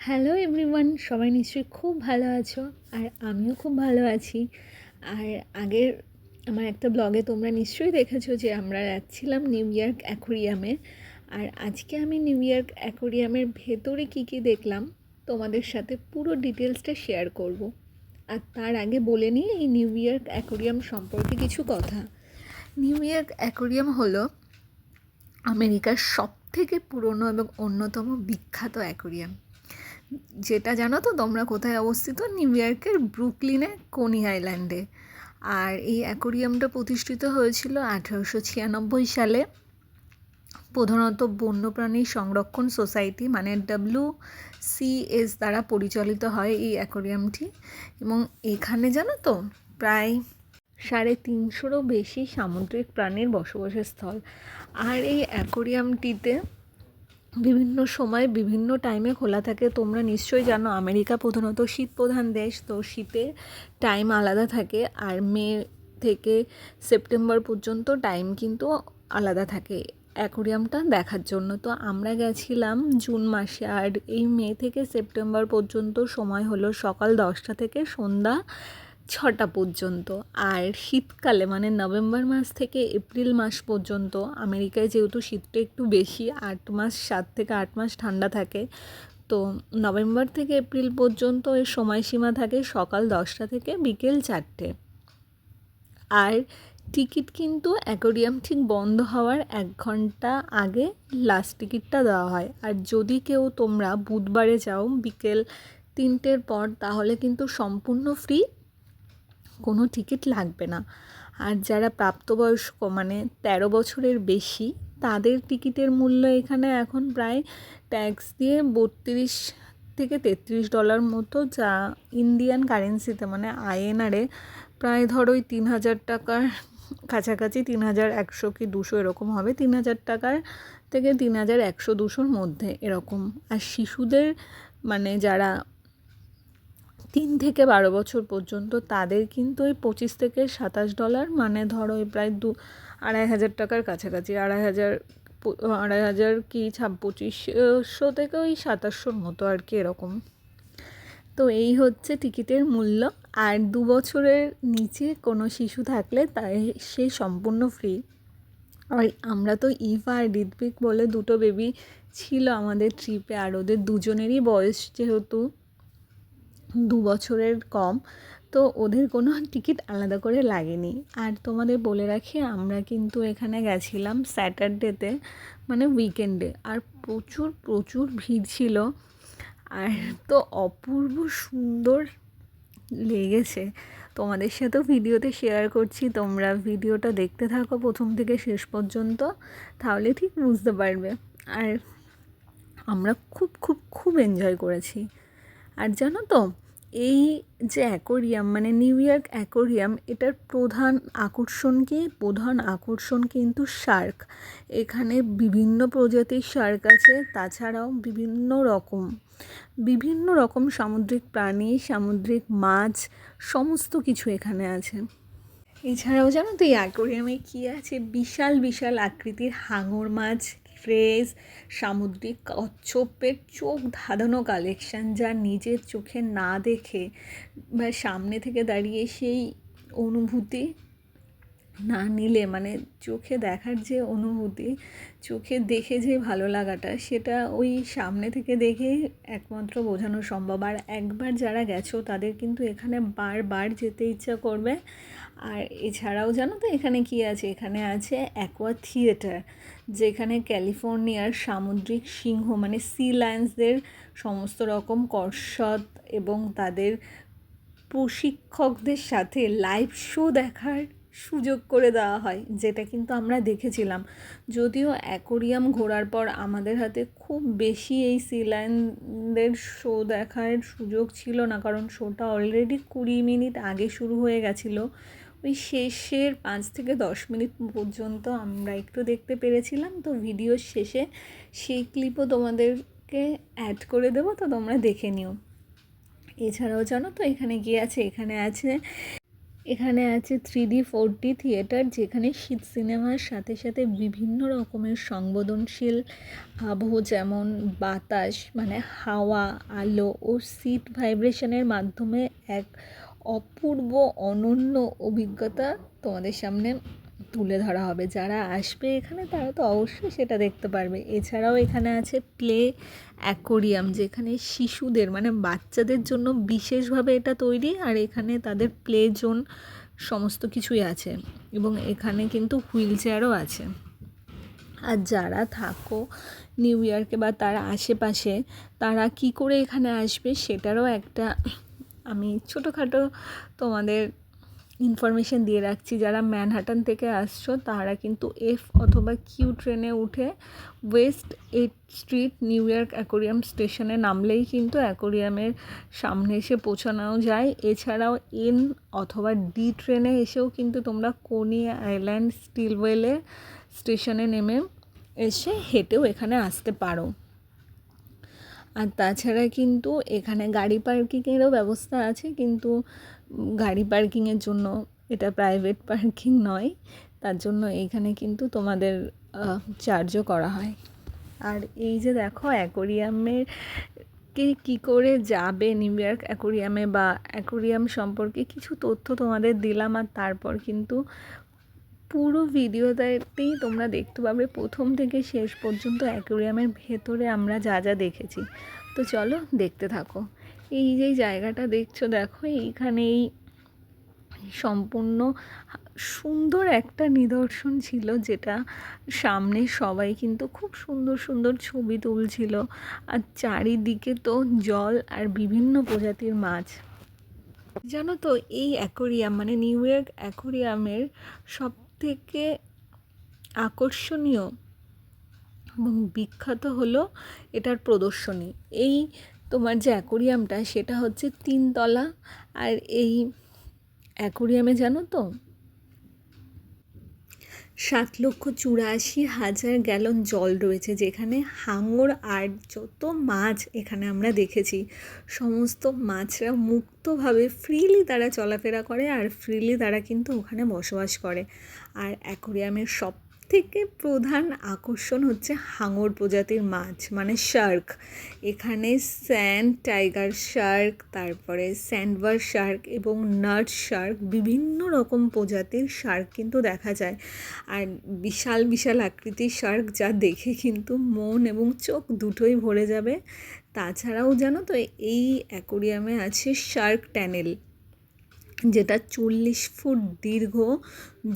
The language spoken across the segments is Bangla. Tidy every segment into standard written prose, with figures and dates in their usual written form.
হ্যালো এভরিওয়ান, সবাই নিশ্চয়ই খুব ভালো আছো। আর আমিও খুব ভালো আছি। আর আগের আমার একটা ব্লগে তোমরা নিশ্চয়ই দেখেছো যে আমরা যাচ্ছিলাম নিউ ইয়র্ক অ্যাকোরিয়ামে। আর আজকে আমি নিউ ইয়র্ক অ্যাকোরিয়ামের ভেতরে কী কী দেখলাম তোমাদের সাথে পুরো ডিটেলসটা শেয়ার করব। আর তার আগে বলে নিই এই নিউ ইয়র্ক অ্যাকোরিয়াম সম্পর্কে কিছু কথা। নিউ ইয়র্ক অ্যাকোরিয়াম হলো আমেরিকার সবথেকে পুরনো এবং অন্যতম বিখ্যাত অ্যাকোরিয়াম। যেটা জানো তো তোমরা কোথায় অবস্থিত? নিউ ইয়র্কের ব্রুকলিনে কোনি আইল্যান্ডে। আর এই অ্যাকোরিয়ামটা প্রতিষ্ঠিত হয়েছিল 1896 সালে, প্রধানত বন্যপ্রাণী সংরক্ষণ সোসাইটি মানে WCS দ্বারা পরিচালিত হয় এই অ্যাকোরিয়ামটি। এবং এখানে জানো তো প্রায় 350-রও বেশি সামুদ্রিক প্রাণীর বসবাসের স্থল। আর এই অ্যাকোরিয়ামটিতে বিভিন্ন সময় বিভিন্ন টাইমে খোলা থাকে। তোমরা নিশ্চয়ই জানো আমেরিকা প্রধানত শীত প্রধান দেশ, তো শীতে টাইম আলাদা থাকে। আর মে থেকে সেপ্টেম্বর পর্যন্ত টাইম কিন্তু আলাদা থাকে অ্যাকোরিয়ামটা দেখার জন্য। তো আমরা গেছিলাম জুন মাসে। আর এই মে থেকে সেপ্টেম্বর পর্যন্ত সময় হলো সকাল 10টা থেকে সন্ধ্যা 6টা পর্যন্ত। আর শীতকালে মানে নভেম্বর মাস থেকে এপ্রিল মাস পর্যন্ত, আমেরিকায় যেহেতু শীতটা একটু বেশি, 7 থেকে 8 মাস ঠান্ডা থাকে, তো নভেম্বর থেকে এপ্রিল পর্যন্ত এর সময়সীমা থাকে সকাল 10টা থেকে বিকেল 4টে। আর টিকিট কিন্তু অ্যাকোরিয়াম ঠিক বন্ধ হওয়ার 1 ঘন্টা আগে লাস্ট টিকিটটা দেওয়া হয়। আর যদি কেউ তোমরা বুধবারে যাও বিকেল 3টের পর, তাহলে কিন্তু সম্পূর্ণ ফ্রি, কোনো টিকিট লাগবে না। আর যারা প্রাপ্তবয়স্ক মানে 13 বছরের বেশি, তাদের টিকিটের মূল্য এখানে এখন প্রায় ট্যাক্স দিয়ে $32 থেকে $33 মতো, যা ইন্ডিয়ান কারেন্সিতে মানে INR-এ প্রায় ধরো ওই 3000 টাকার কাছাকাছি, 3100 কি 200 এরকম হবে। 3000 টাকার থেকে 3100-200-র মধ্যে এরকম। আর শিশুদের মানে যারা 3 থেকে 12 বছর পর্যন্ত, তাদের কিন্তু ওই $25 থেকে $27, মানে ধরো ওই প্রায় 2500 টাকার কাছাকাছি, 2500 কি 2500 থেকে ওই 2700-র মতো আর কি এরকম। তো এই হচ্ছে টিকিটের মূল্য। আর 2 বছরের নিচে কোনো শিশু থাকলে তাই সে সম্পূর্ণ ফ্রি। আর আমরা তো ইভা আর ঋত্বিক বলে দুটো বেবি ছিল আমাদের ট্রিপে। আর ওদের দুজনেরই বয়স যেহেতু 2 বছরের কম, তো ওদের কোনো টিকিট আলাদা করে লাগেনি। আর তোমাদের বলে রাখি, আমরা কিন্তু এখানে গেছিলাম স্যাটারডেতে মানে উইকেন্ডে। আর প্রচুর প্রচুর ভিড় ছিল। আর তো অপূর্ব সুন্দর লেগেছে। তোমাদের সাথেও ভিডিওতে শেয়ার করছি, তোমরা ভিডিওটা দেখতে থাকো প্রথম থেকে শেষ পর্যন্ত, তাহলে ঠিক বুঝতে পারবে। আর আমরা খুব খুব খুব এনজয় করেছি। আর জানো তো এই যে অ্যাকোরিয়াম মানে নিউ ইয়র্ক অ্যাকোরিয়াম, এটার প্রধান আকর্ষণ কিন্তু শার্ক। এখানে বিভিন্ন প্রজাতির শার্ক আছে, তাছাড়াও বিভিন্ন রকম সামুদ্রিক প্রাণী, সামুদ্রিক মাছ, সমস্ত কিছু এখানে আছে। এছাড়াও জানো তো এই অ্যাকোরিয়ামে কী আছে? বিশাল বিশাল আকৃতির হাঙর মাছ, ফ্রেজ, সামুদ্রিক কচ্ছপের চোখ ধাঁধানো কালেকশান, যা নিজের চোখে না দেখে বা সামনে থেকে দাঁড়িয়ে সেই অনুভূতি না নিলে, মানে চোখে দেখার যে অনুভূতি, চোখে দেখে যে ভালো লাগাটা, সেটা ওই সামনে থেকে দেখে একমাত্র বোঝানো সম্ভব। আর একবার যারা গেছো তাদের কিন্তু এখানে বারবার যেতে ইচ্ছা করবে। আর এছাড়াও জানো তো এখানে কি আছে? এখানে আছে অ্যাকোয়া থিয়েটার, যেখানে ক্যালিফোর্নিয়ার সামুদ্রিক সিংহ মানে সি লায়ন্সদের সমস্ত রকম কসরত এবং তাদের প্রশিক্ষকদের সাথে লাইভ শো দেখার সুযোগ করে দেওয়া হয়, যেটা কিন্তু আমরা দেখেছিলাম। যদিও অ্যাকোরিয়াম ঘোরার পর আমাদের হাতে খুব বেশি এই সি লায়নদের শো দেখার সুযোগ ছিল না, কারণ শোটা অলরেডি 20 মিনিট আগে শুরু হয়ে গেছিলো। ওই শেষের 5 থেকে 10 মিনিট পর্যন্ত আমরা একটু দেখতে পেরেছিলাম। তো ভিডিওর শেষে সেই ক্লিপও তোমাদেরকে অ্যাড করে দেবো, তো তোমরা দেখে নিও। এছাড়াও জানো তো এখানে কি আছে? এখানে আছে এখানে আছে 3D 4D থিয়েটার, যেখানে শীত সিনেমার সাথে সাথে বিভিন্ন রকমের সংবেদনশীল আবহ, যেমন বাতাস মানে হাওয়া, আলো ও সিট ভাইব্রেশনের মাধ্যমে এক অপূর্ব অনন্য অভিজ্ঞতা তোমাদের সামনে তুলে ধরা হবে। যারা আসবে এখানে তারা তো অবশ্যই সেটা দেখতে পারবে। এছাড়াও এখানে আছে প্লে অ্যাকোরিয়াম, যেখানে শিশুদের মানে বাচ্চাদের জন্য বিশেষভাবে এটা তৈরি, আর এখানে তাদের প্লে জোন সমস্ত কিছুই আছে, এবং এখানে কিন্তু হুইল চেয়ারও আছে। আর যারা থাকো নিউ ইয়র্কে বা তার আশেপাশে, তারা কি করে এখানে আসবে সেটারও একটা আমি ছোটোখাটো তোমাদের ইনফরমেশন দিয়ে রাখছি। যারা ম্যানহাটন থেকে আসছো তারা কিন্তু এফ অথবা কিউ ট্রেনে উঠে West 8th street new York aquarium স্টেশনে নামলেই কিন্তু অ্যাকোরিয়ামের সামনে এসে পৌঁছানো যায়। এছাড়াও এন অথবা ডি ট্রেনে এসেও কিন্তু তোমরা কোনি আইল্যান্ড স্টিলওয়েলে স্টেশনে নেমে এসে হেঁটেও এখানে আসতে পারো। আর তাছাড়া কিন্তু এখানে গাড়ি পার্কিংয়েরও ব্যবস্থা আছে, কিন্তু গাড়ি পার্কিংয়ের জন্য এটা প্রাইভেট পার্কিং নয়, তার জন্য এইখানে কিন্তু তোমাদের চার্জও করা হয়। আর এই যে দেখো অ্যাকোরিয়ামের কী করে যাবে নিউ ইয়র্ক অ্যাকোরিয়ামে, বা অ্যাকোরিয়াম সম্পর্কে কিছু তথ্য তোমাদের দিলাম, আর তারপর কিন্তু পুরো ভিডিওটাতেই তোমরা দেখতে পাবে প্রথম থেকে শেষ পর্যন্ত অ্যাকোরিয়ামের ভেতরে আমরা যা যা দেখেছি। তো চলো দেখতে থাকো। এই যে জায়গাটা দেখছো, দেখো এইখানেই সম্পূর্ণ সুন্দর একটা নিদর্শন ছিল, যেটা সামনে সবাই কিন্তু খুব সুন্দর সুন্দর ছবি তুলছিল। আর চারিদিকে তো জল আর বিভিন্ন প্রজাতির মাছ। জানো তো এই অ্যাকোরিয়াম মানে নিউ ইয়র্ক অ্যাকোরিয়ামের সব থেকে আকর্ষণীয় এবং বিখ্যাত হলো এটার প্রদর্শনী। এই তোমার যে অ্যাকোরিয়ামটা সেটা হচ্ছে 3 তলা, আর এই অ্যাকোরিয়ামে জানো তো 7,84,000 গ্যালন জল রয়েছে, যেখানে হাঙর আর যত মাছ এখানে আমরা দেখেছি সমস্ত মাছরা মুক্তভাবে ফ্রিলি তারা চলাফেরা করে, আর ফ্রিলি তারা কিন্তু ওখানে বসবাস করে। আর অ্যাকোরিয়ামের সব থেকে প্রধান আকর্ষণ হচ্ছে হাঙর প্রজাতির মাছ মানে শার্ক। এখানে স্যান্ড টাইগার শার্ক, তারপরে স্যান্ডবার শার্ক এবং নাট শার্ক, বিভিন্ন রকম প্রজাতির শার্ক কিন্তু দেখা যায়। আর বিশাল বিশাল আকৃতির শার্ক, যা দেখে কিন্তু মন এবং চোখ দুটোই ভরে যাবে। তাছাড়াও জানো তো এই অ্যাকোরিয়ামে আছে শার্ক ট্যানেল, যেটা 40 ফুট দীর্ঘ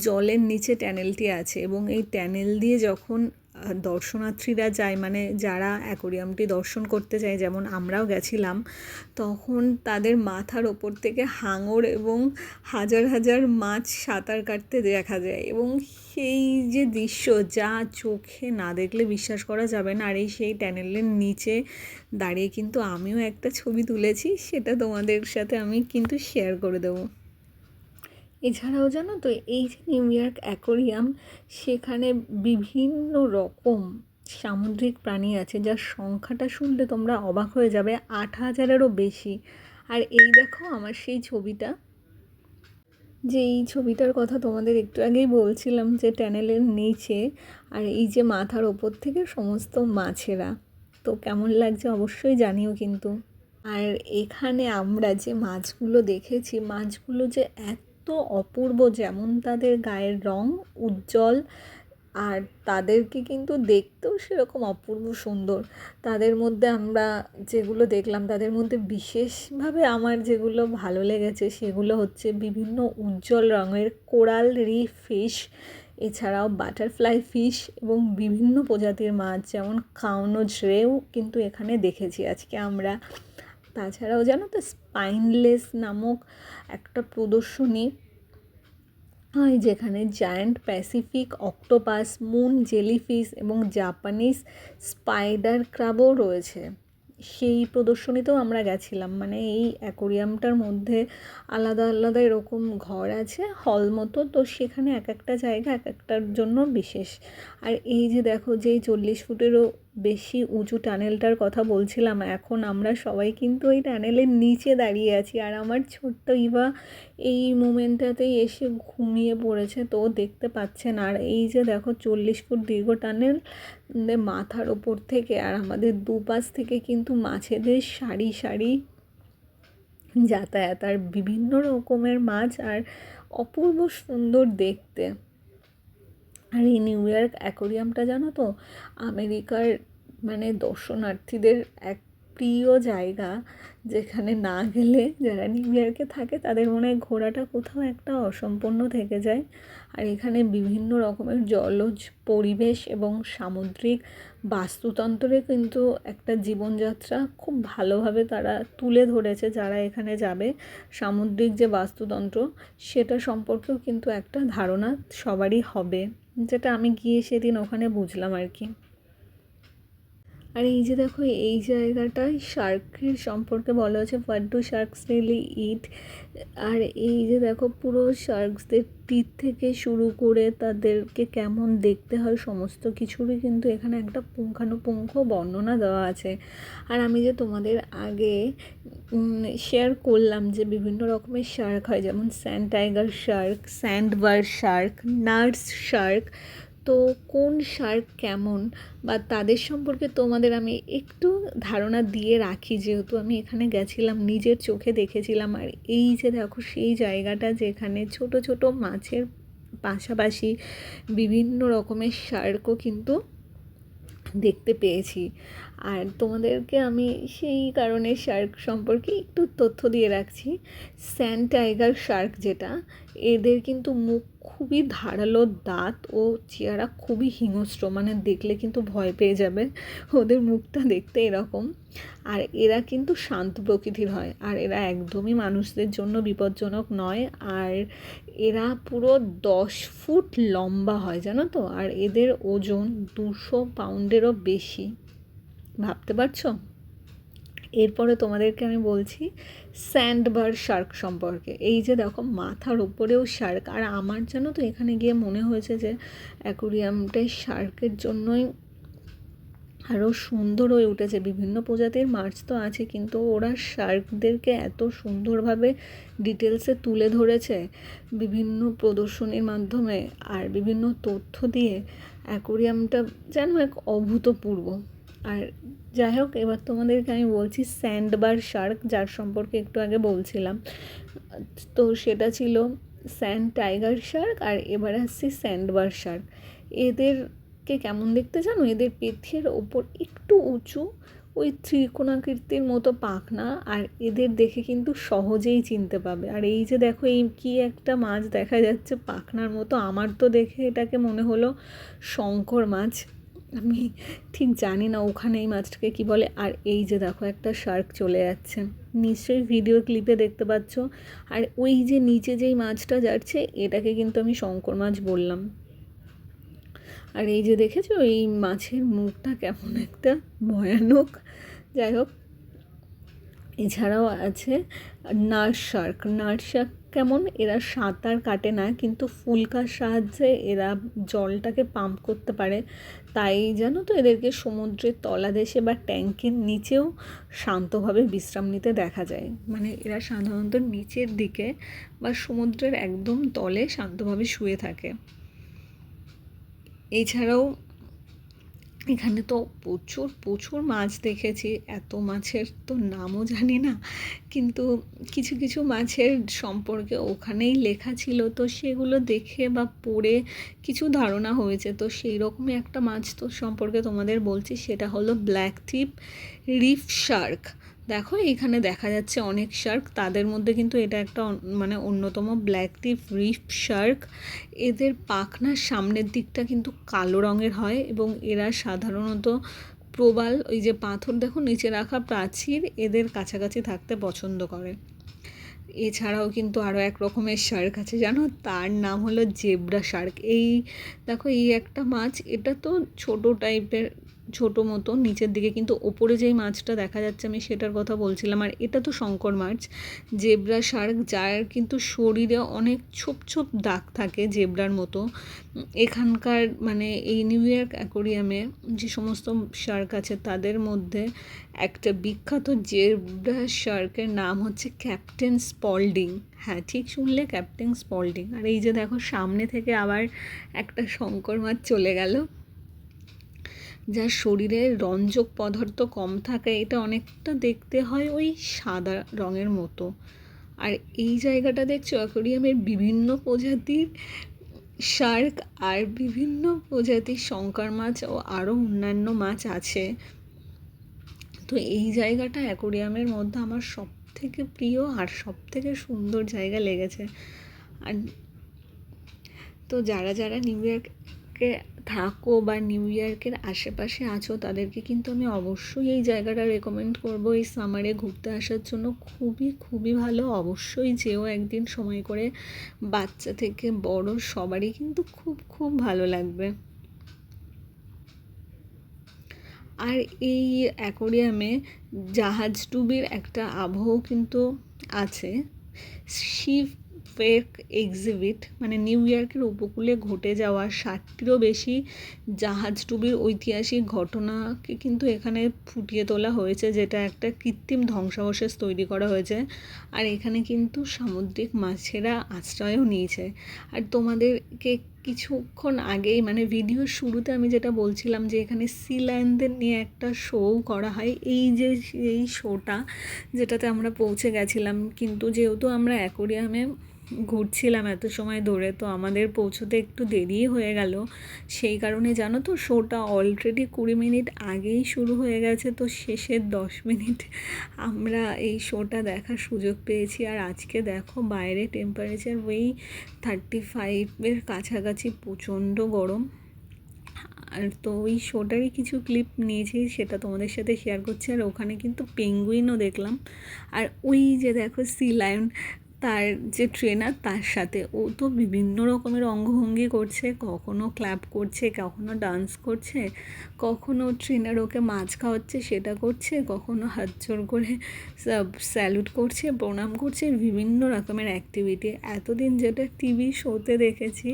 জলের নিচে ট্যানেলটি আছে, এবং এই ট্যানেল দিয়ে যখন দর্শনার্থীরা যায় মানে যারা অ্যাকোরিয়ামটি দর্শন করতে যায়, যেমন আমরাও গেছিলাম, তখন তাদের মাথার ওপর থেকে হাঙর এবং হাজার হাজার মাছ সাঁতার কাটতে দেখা যায়, এবং সেই যে দৃশ্য যা চোখে না দেখলে বিশ্বাস করা যাবে না। আর এই সেই ট্যানেলের নিচে দাঁড়িয়ে কিন্তু আমিও একটা ছবি তুলেছি, সেটা তোমাদের সাথে আমি কিন্তু শেয়ার করে দেবো। এছাড়াও জানো তো এই যে নিউ ইয়র্ক অ্যাকোরিয়াম, সেখানে বিভিন্ন রকম সামুদ্রিক প্রাণী আছে, যার সংখ্যাটা শুনলে তোমরা অবাক হয়ে যাবে, 8,000-এরও বেশি। আর এই দেখো আমার সেই ছবিটা, যে এই ছবিটার কথা তোমাদের একটু আগেই বলছিলাম, যে ট্যানেলের নিচে আর এই যে মাথার ওপর থেকে সমস্ত মাছেরা, তো কেমন লাগছে অবশ্যই জানিও কিন্তু। আর এখানে আমরা যে মাছগুলো দেখেছি, মাছগুলো যে এত অপূর্ব, যেমন তাদের গায়ের রং উজ্জ্বল, আর তাদেরকে কিন্তু দেখতেও সেরকম অপূর্ব সুন্দর। তাদের মধ্যে আমরা যেগুলো দেখলাম, তাদের মধ্যে বিশেষভাবে আমার যেগুলো ভালো লেগেছে সেগুলো হচ্ছে বিভিন্ন উজ্জ্বল রঙের কোরাল রিফ ফিশ, এছাড়াও বাটারফ্লাই ফিশ এবং বিভিন্ন প্রজাতির মাছ, যেমন কাউনোজ রেও কিন্তু এখানে দেখেছি আজকে আমরা। তাছাড়াও জানো তো স্পাইনলেস নামক একটা প্রদর্শনী হয়, যেখানে giant Pacific octopus, moon jellyfish এবং জাপানিজ স্পাইডার ক্রাবও রয়েছে। সেই প্রদর্শনীতেও আমরা গেছিলাম। মানে এই অ্যাকোরিয়ামটার মধ্যে আলাদা আলাদা এরকম ঘর আছে, হল মতো, তো সেখানে এক একটা জায়গা এক একটার জন্য বিশেষ। আর এই যে দেখো, যেই 40 ফুটেরও বেশি উঁচু টানেলটার কথা বলছিলাম, এখন আমরা সবাই কিন্তু ওই টানেলের নিচে দাঁড়িয়ে আছি। আর আমার ছোট্ট ইভা এই মোমেন্টটাতেই এসে ঘুমিয়ে পড়েছে, তো দেখতে পাচ্ছে না। আর এই যে দেখো 40 ফুট দীর্ঘ টানেল, মাথার ওপর থেকে আর আমাদের দুপাশ থেকে কিন্তু মাছেদের সারি সারি যাতায়াত, আর বিভিন্ন রকমের মাছ, আর অপূর্ব সুন্দর দেখতে। আর এই নিউ ইয়র্ক অ্যাকোরিয়ামটা জানো তো আমেরিকার মানে দর্শনার্থীদের এক প্রিয় জায়গা, যেখানে না গেলে যারা নিউ ইয়র্কে থাকে তাদের মনে হয় ঘোরাটা কোথাও একটা অসম্পূর্ণ থেকে যায়। আর এখানে বিভিন্ন রকমের জলজ পরিবেশ এবং সামুদ্রিক বাস্তুতন্ত্রে কিন্তু একটা জীবনযাত্রা খুব ভালোভাবে তারা তুলে ধরেছে। যারা এখানে যাবে, সামুদ্রিক যে বাস্তুতন্ত্র সেটা সম্পর্কেও কিন্তু একটা ধারণা সবারই হবে, যেটা আমি গিয়ে সেদিন ওখানে বুঝলাম আর কি। আর এই যে দেখো এই জায়গাটায় শার্কের সম্পর্কে বলা হয়েছে, what do sharks really eat. আর এই যে দেখো পুরো শার্কসদের টিথ থেকে শুরু করে তাদেরকে কেমন দেখতে হয় সমস্ত কিছুরই কিন্তু এখানে একটা পুঙ্খানুপুঙ্খ বর্ণনা দেওয়া আছে। আর আমি যে তোমাদের আগে শেয়ার করলাম যে বিভিন্ন রকমের শার্ক হয়, যেমন sand tiger shark, sandbar shark, nurse shark. তো কোন শার্ক কেমন বা তাদের সম্পর্কে তোমাদের আমি একটু ধারণা দিয়ে রাখি, যেহেতু আমি এখানে গেছিলাম, নিজের চোখে দেখেছিলাম। আর এই যে দেখো সেই জায়গাটা যেখানে ছোট ছোট মাছের পাশাপাশি বিভিন্ন রকমের শার্কও কিন্তু দেখতে পেয়েছি। আর তোমাদেরকে আমি সেই কারণে শার্ক সম্পর্কে একটু তথ্য দিয়ে রাখছি। স্যান্ড টাইগার শার্ক যেটা, এদের কিন্তু মুখ খুবই ধারালো, দাঁত ও চেহারা খুবই হিংস্র, মানে দেখলে কিন্তু ভয় পেয়ে যাবে, ওদের মুখটা দেখতে এরকম। আর এরা কিন্তু শান্ত প্রকৃতির হয়, আর এরা একদমই মানুষদের জন্য বিপজ্জনক নয়। আর এরা পুরো 10 ফুট লম্বা হয় জানো তো, আর এদের ওজন 200 পাউন্ডেরও বেশি, ভাবতে পারছো। এরপরে তোমাদেরকে আমি বলছি স্যান্ডবার শার্ক সম্পর্কে। এই যে দেখো মাথার উপরেও শার্ক, আর আমার জানো তো এখানে গিয়ে মনে হয়েছে যে অ্যাকোরিয়ামটাই শার্কের জন্যই আরও সুন্দর হয়ে উঠেছে। বিভিন্ন প্রজাতির মাছ তো আছে, কিন্তু ওরা শার্কদেরকে এত সুন্দরভাবে ডিটেলসে তুলে ধরেছে বিভিন্ন প্রদর্শনীর মাধ্যমে আর বিভিন্ন তথ্য দিয়ে, অ্যাকোরিয়ামটা যেন এক অভূতপূর্ব। আর যাই হোক, এবার তোমাদেরকে আমি বলছি স্যান্ডবার শার্ক, যার সম্পর্কে একটু আগে বলছিলাম। তো সেটা ছিল স্যান্ড টাইগার শার্ক, আর এবার আসছি স্যান্ডবার শার্ক। এদেরকে কেমন দেখতে জানো, এদের পেটের ওপর একটু উঁচু ওই ত্রিকোণাকৃতির মতো পাখনা, আর এদের দেখে কিন্তু সহজেই চিনতে পাবে। আর এই যে দেখো এই কি একটা মাছ দেখা যাচ্ছে পাখনার মতো, আমার তো দেখে এটাকে মনে হলো শঙ্কর মাছ, আমি ঠিক জানি না ওখানে এই মাছটাকে কী বলে। আর এই যে দেখো একটা শার্ক চলে যাচ্ছে, নিশ্চয়ই ভিডিও ক্লিপে দেখতে পাচ্ছ। আর ওই যে নিচে যেই মাছটা যাচ্ছে এটাকে কিন্তু আমি শঙ্কর মাছ বললাম। আর এই যে দেখেছো এই মাছের মুখটা কেমন একটা ভয়ানক। যাই হোক, এছাড়াও আছে নার্স শার্ক। নার্স শার্ক কেমন, এরা সাঁতার কাটে না, কিন্তু ফুলকার সাহায্যে এরা জলটাকে পাম্প করতে পারে। তাই জানো তো এদেরকে সমুদ্রের তলাদেশে বা ট্যাঙ্কের নিচেও শান্তভাবে বিশ্রাম নিতে দেখা যায়। মানে এরা সাধারণত নিচের দিকে বা সমুদ্রের একদম তলে শান্তভাবে শুয়ে থাকে। এছাড়াও এখানে তো প্রচুর প্রচুর মাছ দেখেছি, এত মাছের তো নামও জানি না, কিন্তু কিছু কিছু মাছের সম্পর্কে ওখানেই লেখা ছিল, তো সেগুলো দেখে বা পড়ে কিছু ধারণা হয়েছে। তো সেই রকমই একটা মাছ তো সম্পর্কে তোমাদের বলছি, সেটা হলো ব্ল্যাক টিপ রিফ শার্ক। দেখো এখানে দেখা যাচ্ছে অনেক শার্ক, তাদের মধ্যে কিন্তু এটা একটা মানে অন্যতম ব্ল্যাক টিপ রিফ শার্ক। এদের পাখনার সামনের দিকটা কিন্তু কালো রঙের হয়, এবং এরা সাধারণত প্রবাল, ওই যে পাথর দেখো নিচে রাখা প্রাচীর, এদের কাছাকাছি থাকতে পছন্দ করে। এছাড়াও কিন্তু আরও এক রকমের শার্ক আছে জানো, তার নাম হলো জেব্রা শার্ক। এই দেখো এই একটা মাছ, এটা তো ছোট টাইপের ছোটো মতো নিচের দিকে, কিন্তু ওপরে যেই মাছটা দেখা যাচ্ছে আমি সেটার কথা বলছিলাম। আর এটা তো শঙ্কর মাছ, জেব্রা শার্ক, যার কিন্তু শরীরে অনেক ছোপ ছোপ দাগ থাকে জেব্রার মতো। এখানকার মানে এই নিউ ইয়র্ক অ্যাকোরিয়ামে যে সমস্ত শার্ক আছে তাদের মধ্যে একটা বিখ্যাত জেব্রা শার্কের নাম হচ্ছে ক্যাপ্টেন স্পল্ডিং। হ্যাঁ, ঠিক শুনলে, ক্যাপ্টেন স্পল্ডিং। আর এই যে দেখো সামনে থেকে আবার একটা শঙ্কর মাছ চলে গেল, যার শরীরে রঞ্জক পদার্থ কম থাকে। এটা অনেকটা দেখতে হয় ওই সাদা রঙের মতো। আর এই জায়গাটা দেখছো অ্যাকোরিয়ামের বিভিন্ন প্রজাতির শার্ক আর বিভিন্ন প্রজাতির শঙ্কর মাছ ও আরও অন্যান্য মাছ আছে। তো এই জায়গাটা অ্যাকোরিয়ামের মধ্যে আমার সব থেকে প্রিয় আর সব থেকে সুন্দর জায়গা লেগেছে। আর তো যারা যারা নিউ ইয়র্কে থাকো বা নিউ ইয়র্কের আশেপাশে আছো তাদেরকে কিন্তু আমি অবশ্যই এই জায়গাটা রেকমেন্ড করবো এই সামারে ঘুরতে আসার জন্য। খুবই খুবই ভালো, অবশ্যই যেও একদিন সময় করে। বাচ্চা থেকে বড় সবারই কিন্তু খুব খুব ভালো লাগবে। আর এই অ্যাকোরিয়ামে জাহাজডুবির একটা আবহও কিন্তু আছে। শিপ ফেক এক্সিবিট, মানে নিউ ইয়র্কের উপকূলে ঘটে যাওয়া 60টিরও বেশি জাহাজডুবির ঐতিহাসিক ঘটনাকে কিন্তু এখানে ফুটিয়ে তোলা হয়েছে, যেটা একটা কৃত্রিম ধ্বংসাবশেষ তৈরি করা হয়েছে। আর এখানে কিন্তু সামুদ্রিক মাছেরা আশ্রয়ও নিয়েছে। আর তোমাদেরকে কিছুক্ষণ আগেই মানে ভিডিওর শুরুতে আমি যেটা বলছিলাম যে এখানে সি লায়নদের নিয়ে একটা শো করা হয়, এই শোটা যেটাতে আমরা পৌঁছে গেছিলাম। কিন্তু যেহেতু আমরা অ্যাকোরিয়ামে ঘুরছিলাম এত সময় ধরে, তো আমাদের পৌঁছতে একটু দেরি হয়ে গেল। সেই কারণে জানো তো শোটা অলরেডি 20 মিনিট আগেই শুরু হয়ে গেছে। তো শেষের 10 মিনিট আমরা এই শোটা দেখার সুযোগ পেয়েছি। আর আজকে দেখো বাইরে টেম্পারেচার ওই 35-এর কাছাকাছি, প্রচণ্ড গরম। আর তো ওই শোটারই কিছু ক্লিপ নিয়েছি, সেটা তোমাদের সাথে শেয়ার করছি। আর ওখানে কিন্তু পেঙ্গুইনও দেখলাম। আর ওই যে দেখো সি লায়ন, তার যে ট্রেনার তার সাথে ও তো বিভিন্ন রকমের অঙ্গভঙ্গি করছে, কখনো ক্ল্যাপ করছে, কখনো ডান্স করছে, কখনো ট্রেনার ওকে মাছ খাওয়াচ্ছে সেটা করছে, কখনো হাত জোড় করে স্যালুট করছে, প্রণাম করছে, বিভিন্ন রকমের অ্যাক্টিভিটি। এতদিন যেটা টিভি শোতে দেখেছি,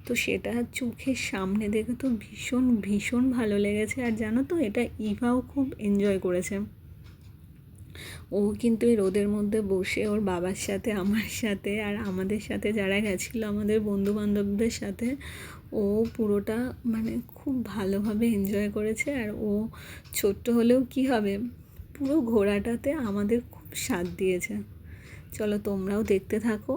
তো সেটা চোখের সামনে দেখে তো ভীষণ ভীষণ ভালো লেগেছে। আর জানো তো এটা ইভাও খুব এনজয় করেছে। ও কিন্তু এই রোদের মধ্যে বসে ওর বাবার সাথে, আমার সাথে, আর আমাদের সাথে যারা গেছিলো আমাদের বন্ধুবান্ধবদের সাথে, ও পুরোটা মানে খুব ভালোভাবে এনজয় করেছে। আর ও ছোট্ট হলেও কি হবে, পুরো ঘোরাটাতে আমাদের খুব সাথ দিয়েছে। চলো তোমরাও দেখতে থাকো।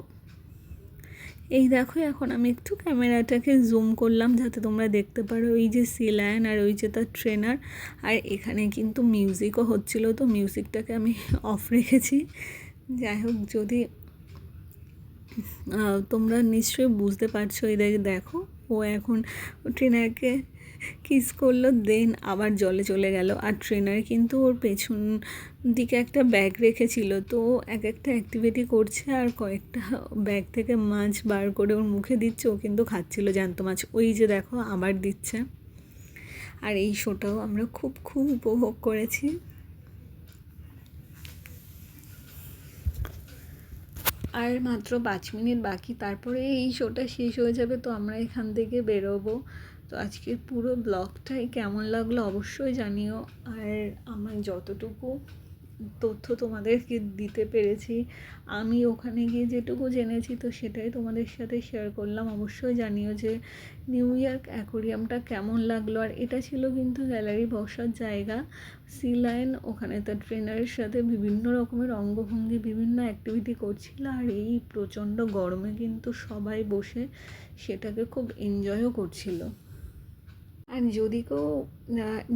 এই দেখো এখন আমি একটু ক্যামেরাটাকে জুম করলাম যাতে তোমরা দেখতে পারো এই যে সি লায়ন আর ওই যে তার ট্রেনার। আর এখানে কিন্তু মিউজিকও হচ্ছিল, তো মিউজিকটাকে আমি অফ রেখেছি। যাই হোক, যদি তোমরা নিশ্চয়ই বুঝতে পারছো, এই দেখো ও এখন ট্রেনারকে কিস করলো, দেন আবার জলে চলে গেল। আর ট্রেনার কিন্তু ওর পেছন দিকে একটা ব্যাগ রেখেছিল, তো ও এক একটা অ্যাক্টিভিটি করছে আর কয়েকটা ব্যাগ থেকে মাছ বার করে ওর মুখে দিচ্ছে। ও কিন্তু খাচ্ছিল জ্যান্ত মাছ, ওই যে দেখো আবার দিচ্ছে। আর এই শোটাও আমরা খুব খুব উপভোগ করেছি। আর মাত্র 5 মিনিট বাকি, তারপরে এই শোটা শেষ হয়ে যাবে, তো আমরা এখান থেকে বেরোবো। তো আজকের পুরো ব্লগটাই কেমন লাগলো অবশ্যই জানিও। আর আমার যতটুকু তথ্য তোমাদেরকে দিতে পেরেছি, আমি ওখানে গিয়ে যেটুকু জেনেছি, তো সেটাই তোমাদের সাথে শেয়ার করলাম। অবশ্যই জানিও যে নিউ ইয়র্ক অ্যাকোরিয়ামটা কেমন লাগলো। আর এটা ছিল কিন্তু গ্যালারি বসার জায়গা। সি লায়ন ওখানে তার ট্রেনারের সাথে বিভিন্ন রকমের অঙ্গভঙ্গি, বিভিন্ন অ্যাক্টিভিটি করছিল। আর এই প্রচণ্ড গরমে কিন্তু সবাই বসে সেটাকে খুব এনজয়ও করছিল। আর যদি কেউ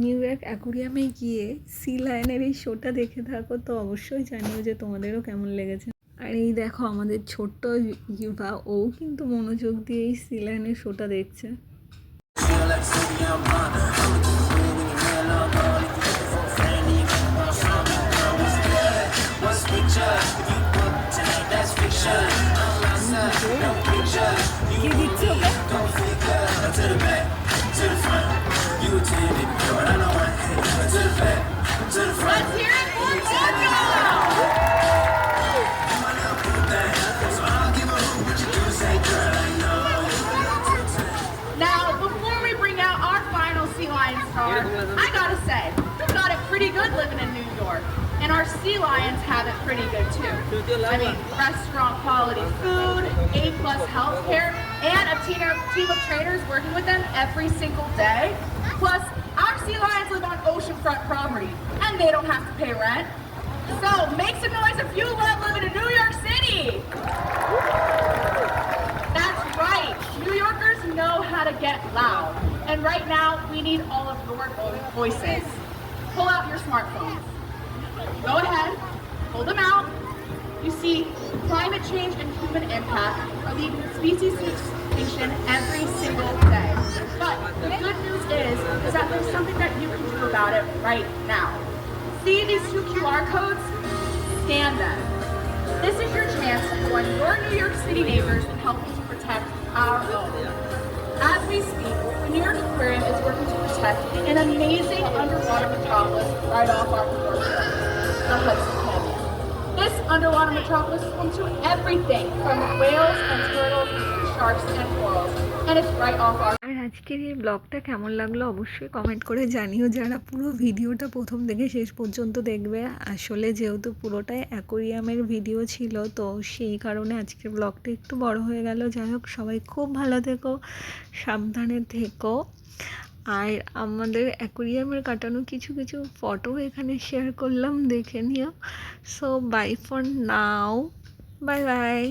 নিউ ইয়র্ক অ্যাকোরিয়ামে গিয়ে সি লায়নের এই শোটা দেখে থাকো, তো অবশ্যই জানিও যে তোমাদেরও কেমন লেগেছে। আর এই দেখো আমাদের ছোট্ট ইভা, ও কিন্তু মনোযোগ দিয়ে এই সি লায়নের শোটা দেখছে। কি দিচ্ছ ওকে? Lions have it pretty good too. I mean, restaurant quality food, A+ healthcare, and a team of trainers working with them every single day. Plus, our Sea Lions live on oceanfront property, and they don't have to pay rent. So, make some noise if you love living in New York City! That's right, New Yorkers know how to get loud. And right now, we need all of your voices. Pull out your smartphones. Go ahead, hold them out. You see, climate change and human impact are leading to species extinction every single day. But the good news is that there's something that you can do about it right now. See these 2 QR codes? Scan them. This is your chance to join your New York City neighbors in helping to protect our own. As we speak, the New York Aquarium is working to protect an amazing underwater metropolis right off our doorstep, the Hudson Canyon. This underwater metropolis is home to everything from whales and turtles to sharks and corals, and it's right off our... আর আজকের এই ব্লগটা কেমন লাগলো অবশ্যই কমেন্ট করে জানিও, যারা পুরো ভিডিওটা প্রথম থেকে শেষ পর্যন্ত দেখবে। আসলে যেহেতু পুরোটাই অ্যাকোরিয়ামের ভিডিও ছিল, তো সেই কারণে আজকের ব্লগটা একটু বড় হয়ে গেল। যাই হোক, সবাই খুব ভালো থেকো, সাবধানে থেকো। আর আমাদের অ্যাকোরিয়ামের কাটানো কিছু কিছু ফটো এখানে শেয়ার করলাম, দেখে নিও। So bye for now, bye by.